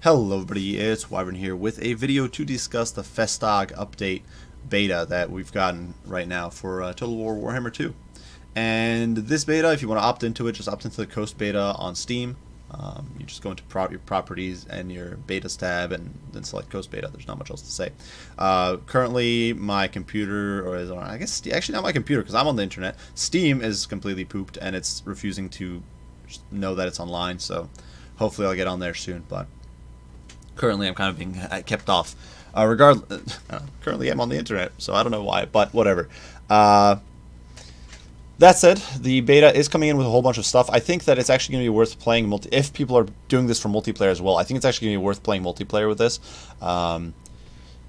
Hello everybody, it's Wyvern here with a video to discuss the Festag update beta that we've gotten right now for Total War Warhammer 2. And this beta, if you want to opt into it, just opt into the Coast beta on Steam. You just go into your properties and your betas tab and then select Coast beta. There's not much else to say. Currently, my computer, I guess actually not my computer because I'm on the internet, Steam is completely pooped and it's refusing to know that it's online, so hopefully I'll get on there soon, but currently I'm kind of being kept off. Currently I'm on the internet, so I don't know why, but whatever. That said, the beta is coming in with a whole bunch of stuff. I think that it's actually going to be worth playing if people are doing this for multiplayer as well. I think it's actually going to be worth playing multiplayer with this,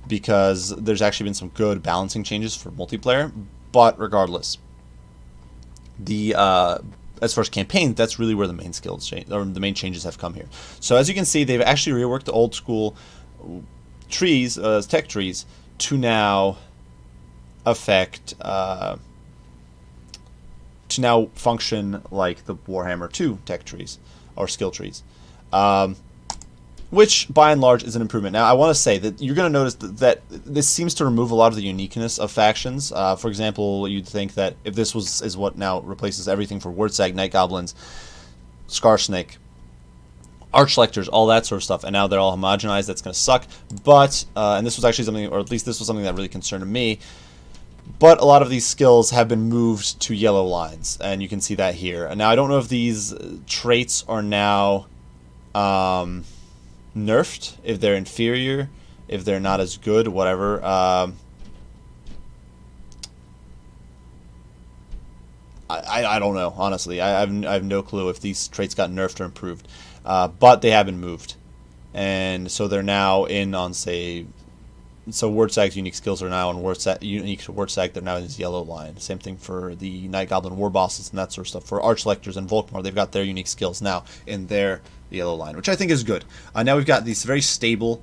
because there's actually been some good balancing changes for multiplayer. But regardless, as far as campaign, that's really where the main skills change, or the main changes have come here. So as you can see, they've actually reworked the old school trees, tech trees, to now affect, to now function like the Warhammer 2 tech trees, or skill trees. Which, by and large, is an improvement. Now, I want to say that you're going to notice that this seems to remove a lot of the uniqueness of factions. For example, you'd think that if this is what now replaces everything for Wurtzag, Night Goblins, Scarsnake, Archlectors, all that sort of stuff, and now they're all homogenized, that's going to suck. But, and this was actually something, or at least this was something that really concerned me, but a lot of these skills have been moved to yellow lines, and you can see that here. Now, I don't know if these traits are now nerfed, if they're inferior, if they're not as good, whatever. I don't know, honestly. I have no clue if these traits got nerfed or improved. But they have been moved. And so they're now in on, say, so Wurtzag's unique skills are now on unique to Wurtzag. They're now in this yellow line. Same thing for the Night Goblin War Bosses and that sort of stuff. For Archlectors and Volkmar, they've got their unique skills now in their yellow line, which I think is good. Now we've got these very stable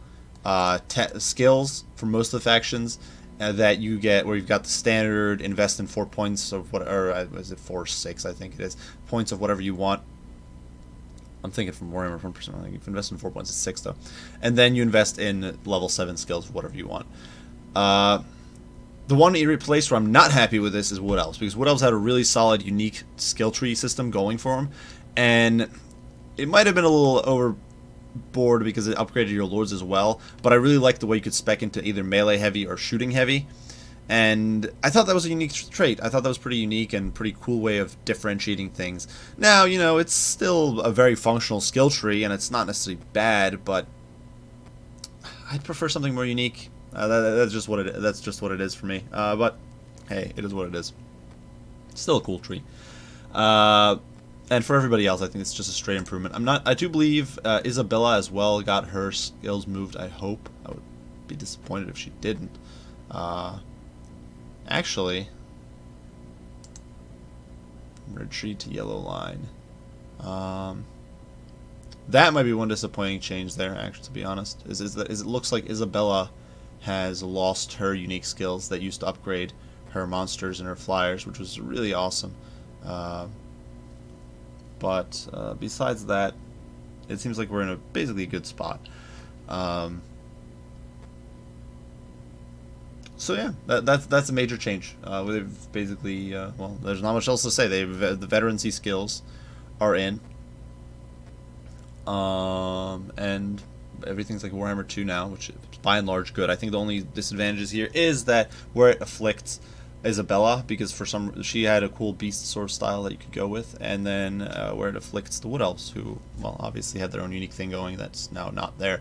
skills for most of the factions that you get, where you've got the standard invest in 4 points of what, or is it 4 or 6? I think it is points of whatever you want. I'm thinking from Warhammer 1%. I think if you invest in 4 points, it's 6 though, and then you invest in level 7 skills, whatever you want. The one place where I'm not happy with this is Wood Elves, because Wood Elves had a really solid, unique skill tree system going for them, and it might have been a little overboard because it upgraded your lords as well, but I really liked the way you could spec into either melee heavy or shooting heavy, and I thought that was a unique trait. I thought that was pretty unique and pretty cool way of differentiating things. Now, you know, it's still a very functional skill tree, and it's not necessarily bad, but I'd prefer something more unique. That's just what it is for me. But hey, it is what it is. Still a cool tree. And for everybody else, I think it's just a straight improvement. I do believe Isabella as well got her skills moved. I hope. I would be disappointed if she didn't. Actually, retreat to yellow line. That might be one disappointing change there. Actually, to be honest, is it looks like Isabella has lost her unique skills that used to upgrade her monsters and her flyers, which was really awesome. But besides that, it seems like we're in a basically good spot. So yeah, that's a major change. They've basically, well, there's not much else to say. The veterancy skills are in, and everything's like Warhammer 2 now, which is by and large good. I think the only disadvantages here is that where it afflicts Isabella, because she had a cool beast sword style that you could go with, and then where it afflicts the Wood Elves, who, well, obviously had their own unique thing going that's now not there.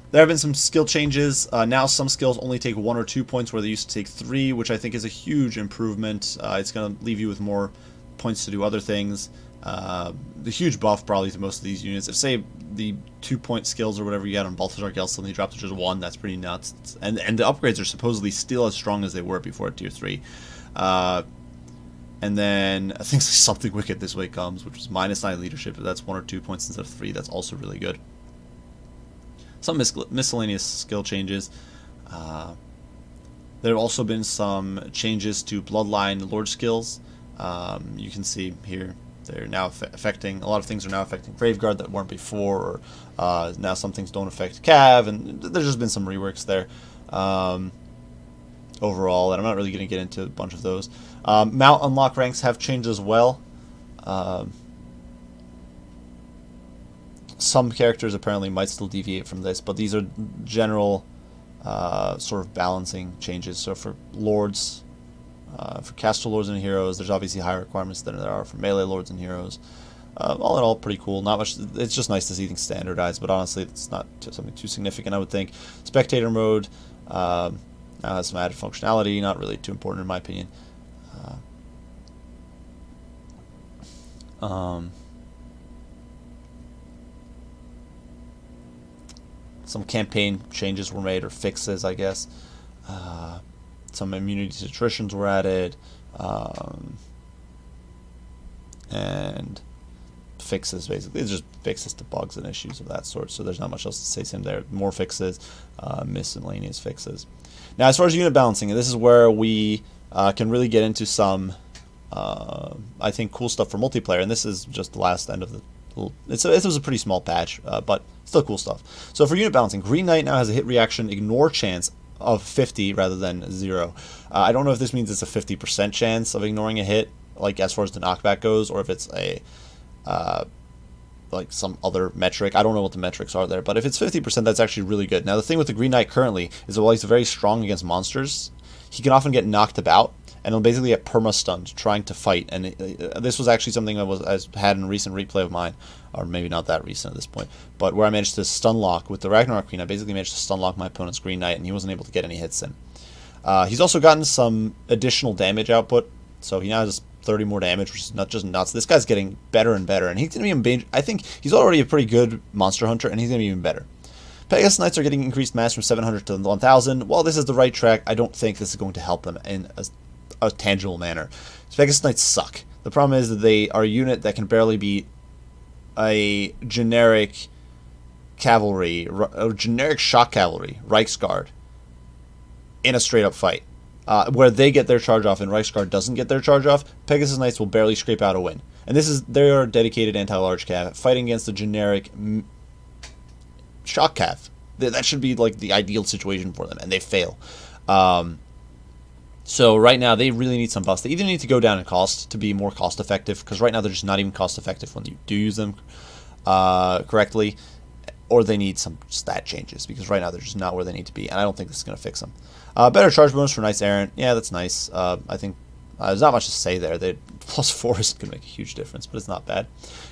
There have been some skill changes. Now some skills only take 1 or 2 points where they used to take 3, which I think is a huge improvement. It's going to leave you with more points to do other things. The huge buff probably to most of these units. If, say, the 2-point skills or whatever you had on Balthazar Gale suddenly dropped to just 1, that's pretty nuts. And the upgrades are supposedly still as strong as they were before at Tier 3. And then I think something wicked this way comes, which is -9 leadership. If that's 1 or 2 points instead of 3, that's also really good. Some miscellaneous skill changes. There have also been some changes to Bloodline Lord skills. You can see here They're now affecting, a lot of things are now affecting Graveguard that weren't before, or now some things don't affect Cav, and there's just been some reworks there overall, and I'm not really going to get into a bunch of those. Mount unlock ranks have changed as well. Some characters apparently might still deviate from this, but these are general sort of balancing changes. So for Lords, for caster Lords and Heroes, there's obviously higher requirements than there are for melee Lords and Heroes. All in all, pretty cool. Not much. It's just nice to see things standardized, but honestly, it's not something too significant, I would think. Spectator mode now has some added functionality. Not really too important in my opinion. Some campaign changes were made, or fixes, I guess. Some immunity to attritions were added, and fixes, basically. It's just fixes to bugs and issues of that sort, so there's not much else to say. Same there. More fixes, miscellaneous fixes. Now, as far as unit balancing, this is where we can really get into some, I think, cool stuff for multiplayer, and this is just the last end of the... It was a pretty small patch, but still cool stuff. So for unit balancing, Green Knight now has a hit reaction ignore chance of 50 rather than 0. I don't know if this means it's a 50% chance of ignoring a hit, like as far as the knockback goes, or if it's a like some other metric. I don't know what the metrics are there, but if it's 50%, that's actually really good. Now the thing with the Green Knight currently is that while he's very strong against monsters, he can often get knocked about, and he'll basically get perma-stunned trying to fight. And this was actually something I had in a recent replay of mine, or maybe not that recent at this point, but where I managed to stun lock with the Ragnarok Queen. I basically managed to stun lock my opponent's Green Knight, and he wasn't able to get any hits in. He's also gotten some additional damage output, so he now has 30 more damage, which is not just nuts. This guy's getting better and better, and he's going to be I think he's already a pretty good monster hunter, and he's going to be even better. Pegasus Knights are getting increased mass from 700 to 1000. While this is the right track, I don't think this is going to help them in a tangible manner. Pegasus Knights suck. The problem is that they are a unit that can barely beat a generic cavalry, a generic shock cavalry, Reichsguard, in a straight up fight. Where they get their charge off and Reichsguard doesn't get their charge off, Pegasus Knights will barely scrape out a win. And they are dedicated anti-large cav, fighting against a generic shock cav. That should be like the ideal situation for them, and they fail. So right now they really need some buffs. They either need to go down in cost to be more cost effective, because right now they're just not even cost effective when you do use them correctly, or they need some stat changes, because right now they're just not where they need to be, and I don't think this is going to fix them. Better charge bonus for Knights Errant. Yeah, that's nice. I think there's not much to say there. +4 isn't going to make a huge difference, but it's not bad.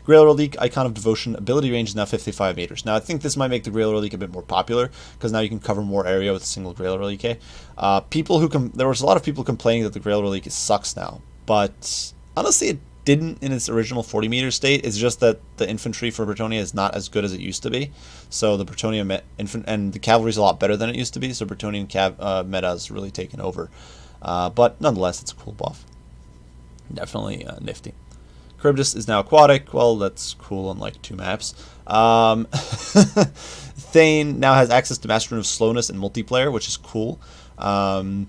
Grail Relic, Icon of Devotion, ability range is now 55 meters. Now, I think this might make the Grail Relic a bit more popular, because now you can cover more area with a single Grail Relic. There was a lot of people complaining that the Grail Relic sucks now, but honestly, it didn't in its original 40 meter state. It's just that the infantry for Bretonnia is not as good as it used to be. So the Bretonnia and the cavalry is a lot better than it used to be. So Bretonnian meta has really taken over. But nonetheless, it's a cool buff. Definitely nifty. Charybdis is now aquatic. Well, that's cool on like 2 maps. Thane now has access to Master of Slowness and multiplayer, which is cool. The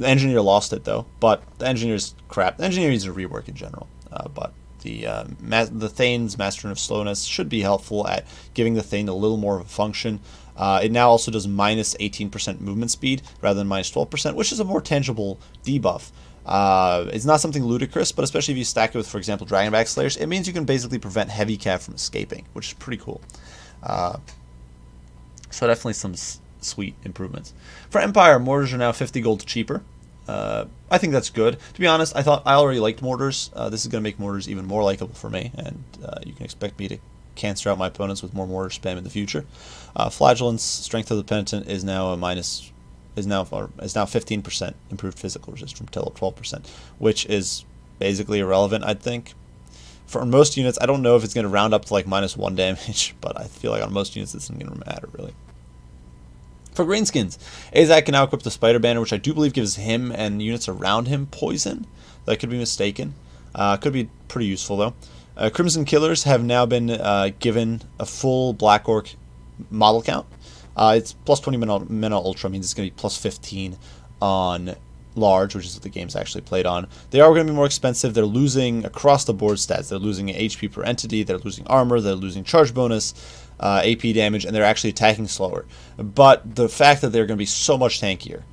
Engineer lost it though, but the Engineer's crap. The Engineer needs a rework in general. But the Thane's Master of Slowness should be helpful at giving the Thane a little more of a function. It now also does minus 18% movement speed rather than minus 12%, which is a more tangible debuff. It's not something ludicrous, but especially if you stack it with, for example, Dragonback Slayers, it means you can basically prevent heavy cav from escaping, which is pretty cool. So definitely some sweet improvements. For Empire, mortars are now 50 gold cheaper. I think that's good. To be honest, I already liked mortars. This is going to make mortars even more likable for me, and you can expect me to cancer out my opponents with more mortar spam in the future. Flagellance, Strength of the Penitent is now a is now 15% improved physical resist from 12%, which is basically irrelevant, I think. For most units, I don't know if it's going to round up to like -1 damage, but I feel like on most units this isn't going to matter really. For Greenskins, Azak can now equip the Spider Banner, which I do believe gives him and units around him poison. That could be mistaken. Could be pretty useful though. Crimson Killers have now been given a full Black Orc model count. It's plus 20 mana ultra, means it's going to be plus 15 on large, which is what the game's actually played on, they are going to be more expensive. They're losing across the board stats. They're losing HP per entity, they're losing armor, they're losing charge bonus, AP damage, and they're actually attacking slower. But the fact that they're going to be so much tankier,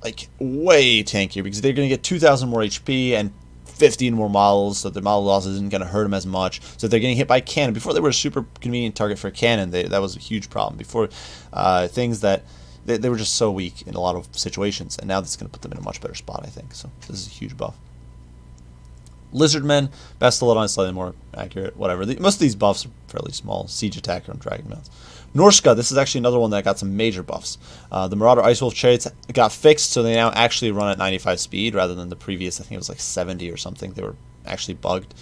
like way tankier, because they're going to get 2,000 more HP and 15 more models, so their model loss isn't going to hurt them as much. So if they're getting hit by cannon, before they were a super convenient target for a cannon, that was a huge problem. Before, things that they were just so weak in a lot of situations, and now this is going to put them in a much better spot, I think. So this is a huge buff. Lizardmen, Bastillodon is slightly more accurate, whatever. Most of these buffs are fairly small. Siege Attacker and Dragon Mounts. Norska, this is actually another one that got some major buffs. The Marauder Ice Wolf chariots got fixed, so they now actually run at 95 speed rather than the previous, I think it was like 70 or something. They were actually bugged.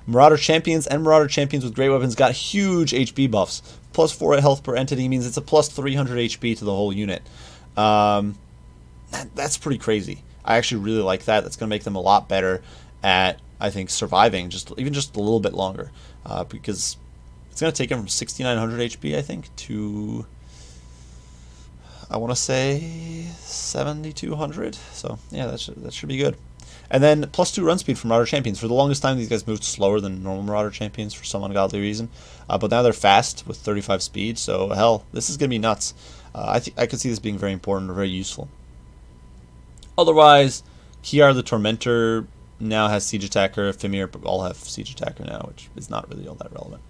Marauder Champions and Marauder Champions with great weapons got huge HP buffs. Plus 4 health per entity means it's a plus 300 HP to the whole unit. That's pretty crazy. I actually really like that. That's going to make them a lot better at, I think, surviving even just a little bit longer, because it's going to take them from 6,900 HP, I think, to, I want to say, 7,200. So yeah, that should be good. And then plus 2 run speed from Marauder Champions. For the longest time, these guys moved slower than normal Marauder Champions for some ungodly reason. But now they're fast with 35 speed. So hell, this is going to be nuts. I could see this being very important or very useful. Otherwise, Kiar the Tormentor now has Siege Attacker. Fimir all have Siege Attacker now, which is not really all that relevant.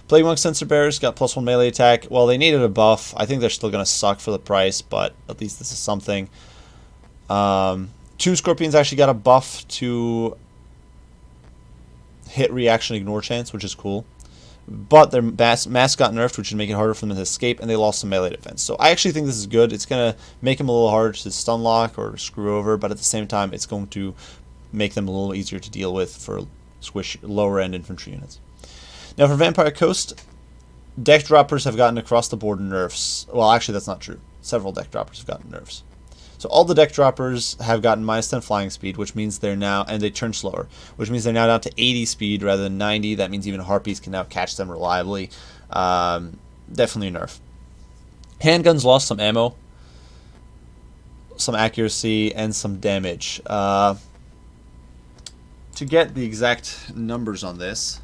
Plague Monk Sensor Bearers got plus 1 melee attack. Well, they needed a buff. I think they're still going to suck for the price, but at least this is something. Tomb Scorpions actually got a buff to hit reaction ignore chance, which is cool. But their mass got nerfed, which would make it harder for them to escape, and they lost some melee defense. So I actually think this is good. It's going to make them a little harder to stun lock or screw over, but at the same time, it's going to make them a little easier to deal with for lower-end infantry units. Now for Vampire Coast, deck droppers have gotten across the board nerfs. Well, actually, that's not true. Several deck droppers have gotten nerfs. So all the deck droppers have gotten minus 10 flying speed, which means they're now, and they turn slower, which means they're now down to 80 speed rather than 90. That means even Harpies can now catch them reliably. Definitely a nerf. Handguns lost some ammo, some accuracy, and some damage. To get the exact numbers on this,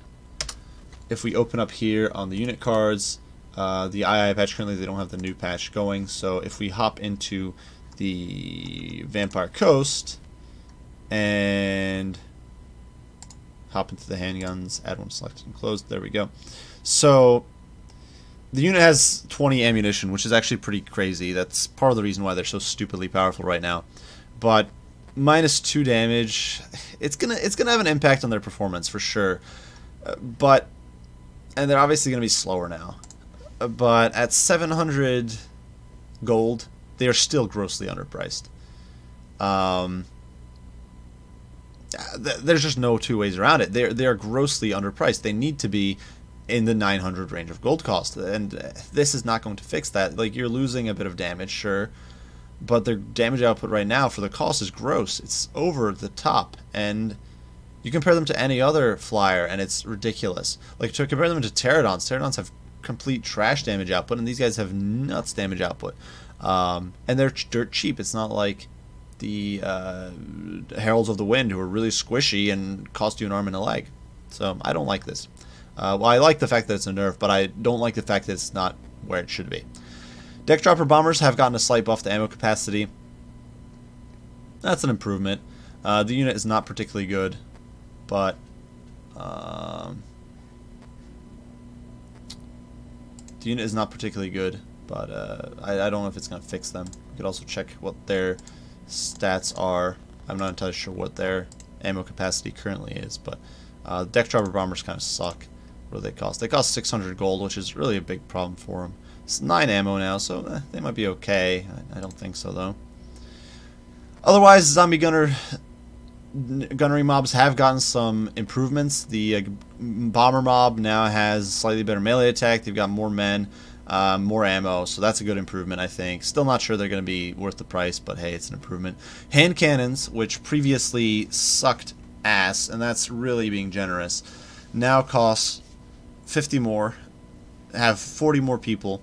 if we open up here on the unit cards, the II patch, currently they don't have the new patch going, so if we hop into the Vampire Coast and hop into the handguns, add one selected and closed, there we go. So the unit has 20 ammunition, which is actually pretty crazy. That's part of the reason why they're so stupidly powerful right now. But minus 2 damage, it's gonna have an impact on their performance for sure. And they're obviously gonna be slower now. But at 700 gold, they are still grossly underpriced. There's just no two ways around it. They are grossly underpriced. They need to be in the 900 range of gold cost, and this is not going to fix that. Like, you're losing a bit of damage, sure, but their damage output right now for the cost is gross. It's over the top, and you compare them to any other flyer, and it's ridiculous. Like, to compare them to Pterodons have complete trash damage output, and these guys have nuts damage output. And they're dirt cheap. It's not like the Heralds of the Wind, who are really squishy and cost you an arm and a leg. So I don't like this. Well, I like the fact that it's a nerf, but I don't like the fact that it's not where it should be. Deck Dropper Bombers have gotten a slight buff to ammo capacity. That's an improvement. The unit is not particularly good, but I don't know if it's going to fix them. You could also check what their stats are. I'm not entirely sure what their ammo capacity currently is, but Deck Dropper Bombers kind of suck. What do they cost? They cost 600 gold, which is really a big problem for them. It's 9 ammo now, so they might be okay. I don't think so, though. Otherwise, Zombie Gunnery mobs have gotten some improvements. The Bomber mob now has slightly better melee attack. They've got more men, more ammo, so that's a good improvement, I think. Still not sure they're going to be worth the price, but hey, it's an improvement. Hand cannons, which previously sucked ass, and that's really being generous, now costs 50 more, have 40 more people,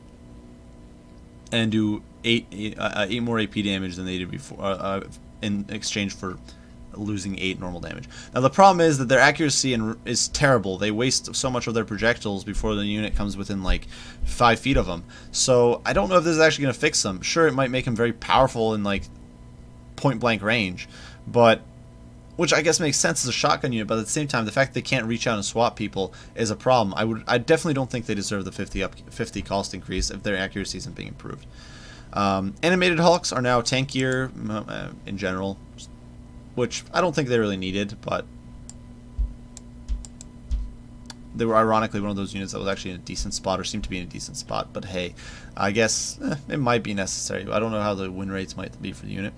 and do eight more AP damage than they did before, in exchange for losing 8 normal damage. Now the problem is that their accuracy is terrible. They waste so much of their projectiles before the unit comes within like 5 feet of them. So I don't know if this is actually going to fix them. Sure, it might make them very powerful in like point blank range, but which I guess makes sense as a shotgun unit, but at the same time, the fact they can't reach out and swap people is a problem. I definitely don't think they deserve the 50 cost increase if their accuracy isn't being improved. Animated Hulks are now tankier in general, which I don't think they really needed, but they were ironically one of those units that was actually in a decent spot, or seemed to be in a decent spot. But hey, I guess it might be necessary. I don't know how the win rates might be for the unit.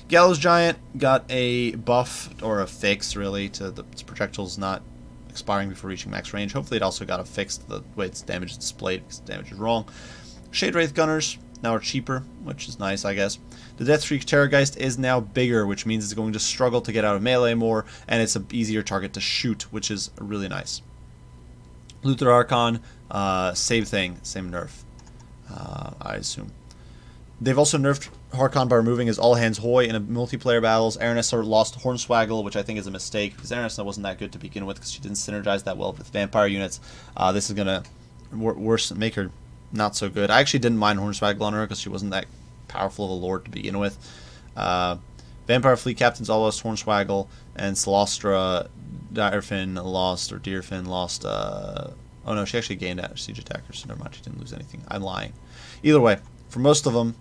Gallows Giant got a buff, or a fix really, to the projectiles not expiring before reaching max range. Hopefully it also got a fix to the way its damage is displayed, because the damage is wrong. Shade Wraith Gunners now are cheaper, which is nice, I guess. The Deathstreak Terrorgeist is now bigger, which means it's going to struggle to get out of melee more, and it's an easier target to shoot, which is really nice. Luther Archon, same thing, same nerf, I assume. They've also nerfed Harkon by removing his All Hands Hoy in a multiplayer battles. Aranessa lost Hornswaggle, which I think is a mistake, because Aranessa wasn't that good to begin with, because she didn't synergize that well with vampire units. This is going to make her not so good. I actually didn't mind Hornswaggle on her, because she wasn't that powerful of a lord to begin with. Vampire Fleet Captains all lost Hornswaggle, and Celostra Deerfin lost, oh no, she actually gained siege attackers, so never mind, she didn't lose anything. I'm lying. Either way, for most of them,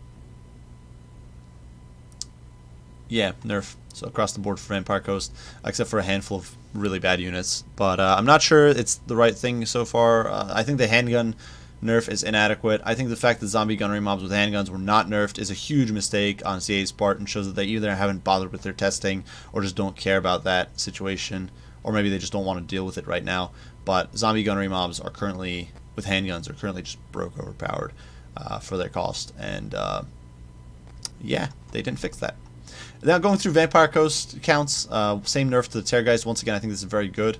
yeah, nerf. So across the board for Vampire Coast, except for a handful of really bad units. But I'm not sure it's the right thing so far. I think the handgun nerf is inadequate. I think the fact that zombie gunnery mobs with handguns were not nerfed is a huge mistake on CA's part, and shows that they either haven't bothered with their testing or just don't care about that situation, or maybe they just don't want to deal with it right now. But zombie gunnery mobs are currently, with handguns, are currently just overpowered for their cost, and yeah, they didn't fix that. Now going through Vampire Coast counts, same nerf to the Terrorgeist. Once again, I think this is very good.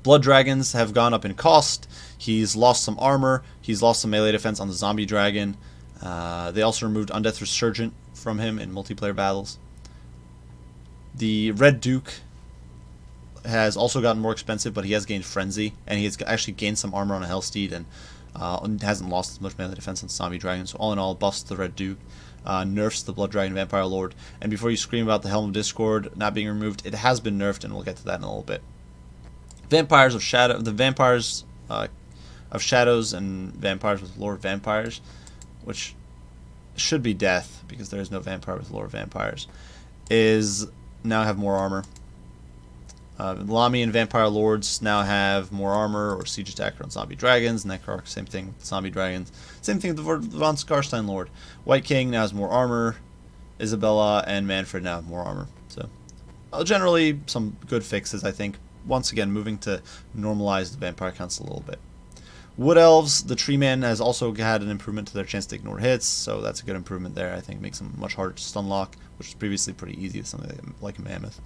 Blood Dragons have gone up in cost. He's lost some armor. He's lost some melee defense on the Zombie Dragon. They also removed Undeath Resurgent from him in multiplayer battles. The Red Duke has also gotten more expensive, but he has gained Frenzy, and he has actually gained some armor on a Hellsteed, and hasn't lost as much melee defense on Zombie Dragon. So all in all, buffs the Red Duke. Nerfs the Blood Dragon Vampire Lord. And before you scream about the Helm of Discord not being removed, it has been nerfed, and we'll get to that in a little bit. Vampires of Shadow, the Vampires of Shadows and Vampires with Lord Vampires, which should be Death, because there is no Vampire with Lord Vampires, is now have more armor. Lamian Vampire Lords now have more armor or siege attacker on Zombie Dragons. Necrarch, same thing with Zombie Dragons. Same thing with the Von Skarstein Lord. White King now has more armor. Isabella and Manfred now have more armor. So, generally, some good fixes, I think. Once again, moving to normalize the vampire counts a little bit. Wood Elves, the Tree Man has also had an improvement to their chance to ignore hits, so that's a good improvement there. I think makes them much harder to stun lock, which was previously pretty easy with something like a Mammoth.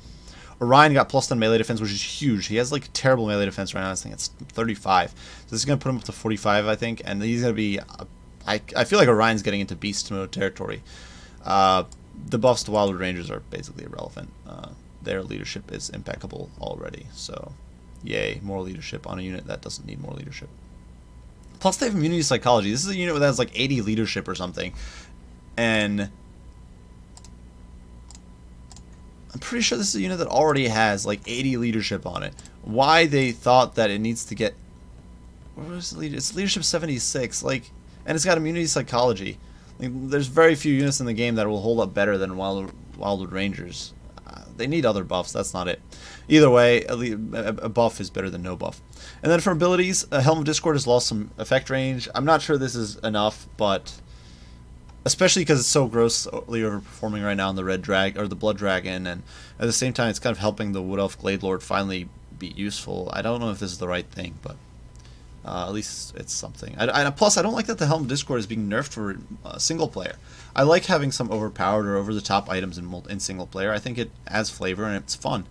Orion got plus 10 melee defense, which is huge. He has like terrible melee defense right now. I think it's 35. So this is going to put him up to 45, I think. And he's going to be... I feel like Orion's getting into beast mode territory. The buffs to Wildwood Rangers are basically irrelevant. Their leadership is impeccable already. So, yay, more leadership on a unit that doesn't need more leadership. Plus, they have immunity to psychology. This is a unit that has like 80 leadership or something. And I'm pretty sure this is a unit that already has like 80 leadership on it. Why they thought that it needs to get... What was the leadership? It's leadership 76. Like, and it's got immunity psychology. Like, there's very few units in the game that will hold up better than Wildwood Rangers. They need other buffs. That's not it. Either way, a buff is better than no buff. And then for abilities, Helm of Discord has lost some effect range. I'm not sure this is enough, but especially because it's so grossly overperforming right now on the the Blood Dragon, and at the same time, it's kind of helping the Wood Elf Glade Lord finally be useful. I don't know if this is the right thing, but at least it's something. Plus, I don't like that the Helm of Discord is being nerfed for single player. I like having some overpowered or over-the-top items in single player. I think it adds flavor and it's fun.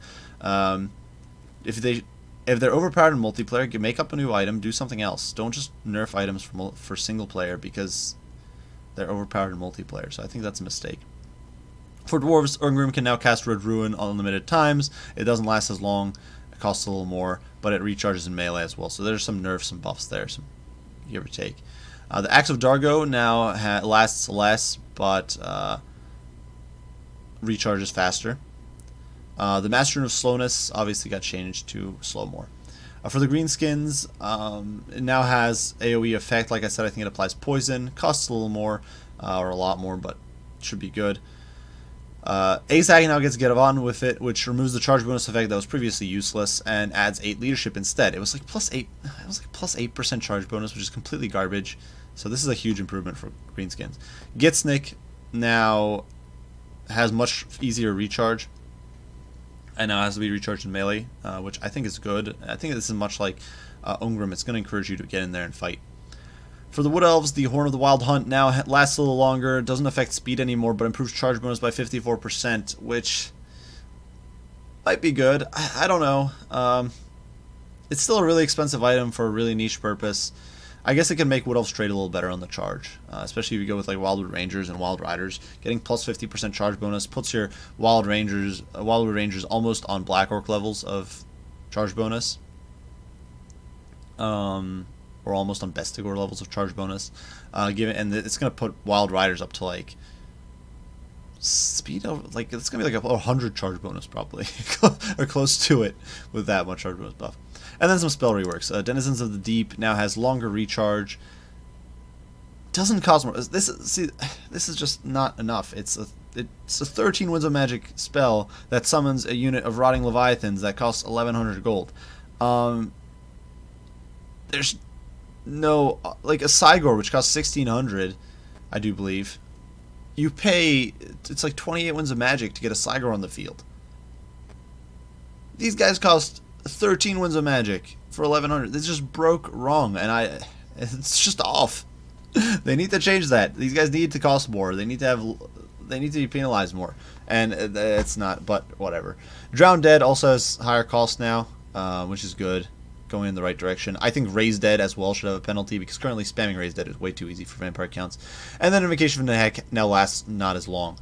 If they're overpowered in multiplayer, make up a new item, do something else. Don't just nerf items for single player, because they're overpowered in multiplayer, so I think that's a mistake. For dwarves, Ungrim can now cast Red Ruin unlimited times. It doesn't last as long, it costs a little more, but it recharges in melee as well. So there's some nerfs, some buffs there, some give or take. The Axe of Dargo now lasts less, but recharges faster. The Master Rune of Slowness obviously got changed to slow more. For the greenskins, it now has AoE effect. Like I said, I think it applies poison. Costs a little more, or a lot more, but should be good. Festag now gets Get On with it, which removes the charge bonus effect that was previously useless and adds 8 leadership instead. It was like plus 8. It was like plus 8% charge bonus, which is completely garbage. So this is a huge improvement for greenskins. Gitsnik now has much easier recharge, and now has to be recharged in melee, which I think is good. I think this is much like Ungrim. It's going to encourage you to get in there and fight. For the Wood Elves, the Horn of the Wild Hunt now lasts a little longer, doesn't affect speed anymore, but improves charge bonus by 54%, which might be good. I don't know. It's still a really expensive item for a really niche purpose. I guess it can make Wood Elves trade a little better on the charge, especially if you go with like Wildwood Rangers and Wild Riders. Getting plus 50% charge bonus puts your Wildwood Rangers almost on Black Orc levels of charge bonus, or almost on Bestigor levels of charge bonus. And it's gonna put Wild Riders up to like speed of like it's gonna be like a 100 charge bonus probably, or close to it with that much charge bonus buff. And then some spell reworks. Denizens of the Deep now has longer recharge. Doesn't cost more. This is just not enough. It's a 13 Winds of Magic spell that summons a unit of Rotting Leviathans that costs 1,100 gold. There's no like a Cygor which costs 1,600, I do believe. You pay it's like 28 Winds of Magic to get a Cygor on the field. These guys cost 13 Winds of Magic for 1,100. It's just broke wrong, and it's just off. They need to change that. These guys need to cost more. They need to be penalized more, and it's not. But whatever. Drowned Dead also has higher cost now, which is good, going in the right direction. I think Raised Dead as well should have a penalty because currently spamming Raised Dead is way too easy for vampire counts. And then Invocation from the Heck now lasts not as long,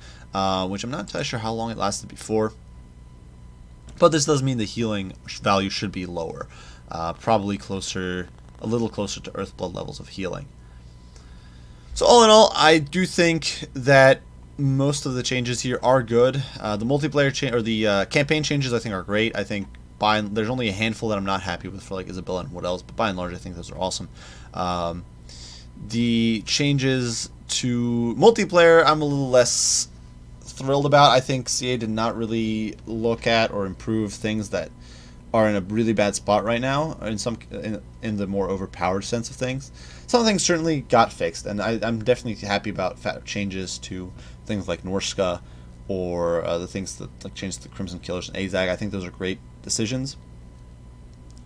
which I'm not entirely sure how long it lasted before. But this does mean the healing value should be lower, probably a little closer to Earthblood levels of healing. So all in all, I do think that most of the changes here are good. The multiplayer or the campaign changes I think are great. I think there's only a handful that I'm not happy with for like Isabella and Wood Elves, but by and large I think those are awesome. The changes to multiplayer I'm a little less thrilled about. I think CA did not really look at or improve things that are in a really bad spot right now, in the more overpowered sense of things. Some things certainly got fixed, and I'm definitely happy about changes to things like Norska or the things that like changes to the Crimson Killers and Azag. I think those are great decisions,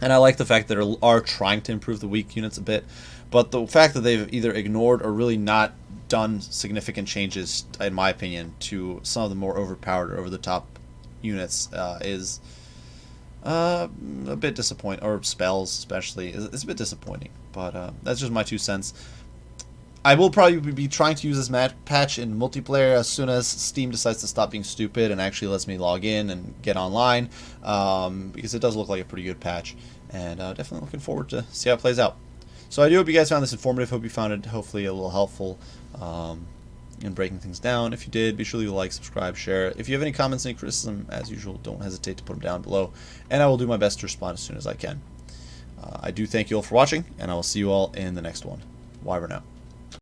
and I like the fact that they are trying to improve the weak units a bit. But the fact that they've either ignored or really not done significant changes, in my opinion, to some of the more overpowered or over-the-top units is a bit disappointing, or spells especially. It's a bit disappointing, but that's just my 2 cents. I will probably be trying to use this patch in multiplayer as soon as Steam decides to stop being stupid and actually lets me log in and get online, because it does look like a pretty good patch, and definitely looking forward to see how it plays out. So I do hope you guys found this informative. Hope you found it hopefully a little helpful in breaking things down. If you did, be sure to like, subscribe, share. If you have any comments, any criticism, as usual, don't hesitate to put them down below, and I will do my best to respond as soon as I can. I do thank you all for watching, and I will see you all in the next one. Wyvern out.